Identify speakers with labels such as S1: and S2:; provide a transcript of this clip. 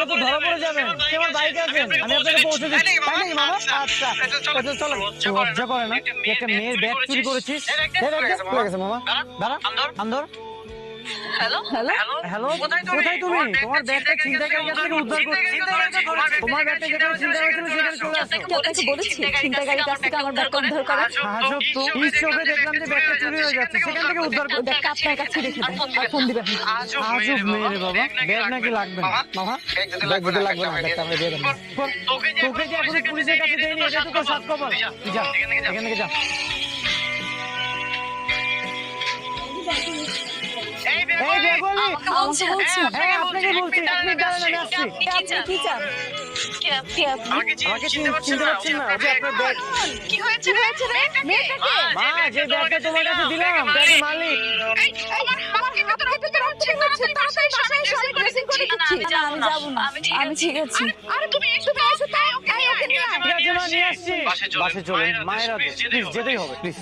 S1: তাহলে তো ধরা পড়ে যাবেন। আপনি আমার বাইকে আছেন, আমি আপনাকে পৌঁছে দিচ্ছি। তাই নাকি মামা? আচ্ছা চলো। লজ্জা করে না? তুই একটা মেয়ের ব্যাগ চুরি করেছিস। খুলে গেছে মামা। দাঁড়া আন্দর।
S2: হ্যালো হ্যালো
S1: হ্যালো, কোথায় তুমি? তোমার ব্যাগটা ছিনতাইকারীর কাছ থেকে উদ্ধার করছি। তোমার ব্যাগটা যেখানে ছিনতাই হয়েছিল সেখানে চলে আসো।
S2: কে আপনাকে বলেছি ছিনতাইকারীর কাছ থেকে আমার ব্যাগটা উদ্ধার করা?
S1: আজব তো, নিজ চোখে দেখলাম যে ব্যাগটা চুরি হয়ে যাচ্ছে, সেখান থেকে উদ্ধার করে।
S2: ব্যাগটা আপনার কাছে রেখে দেন আর ফোন দিবেন।
S1: আজব মেয়ে রে বাবা, ব্যাগ নাকি লাগবে না। মামা ব্যাগ দিতে লাগবে না, ব্যাগটা আমরা দিয়ে দেবো। তোকে যে এখনো পুলিশের কাছে দেয়নি, এটা তো তোর সাত কপাল। যা এখান থেকে যা। এই ব্যাগওয়ালি,
S2: আমাকে বলছেন?
S1: হ্যাঁ আপনাকে বলছি। এক মিনিট দাঁড়ান, আমি আসছি।
S2: আপনি কি চান? কে আপনি?
S1: আমাকে চিনতে পারছেন না? ওই যে আপনার ব্যাগ।
S2: কি হয়েছে রে? মেয়েটাকে
S1: মা, যে ব্যাগটা তোমার কাছে দিলাম, ব্যাগের মালিক।
S2: আমি যাবো না, আমি ঠিক আছি।
S1: ঠিক আছে মা, নিয়ে আসছি। বাসে চলেন, মায়ের হাতে। প্লিজ যেতেই হবে, প্লিজ।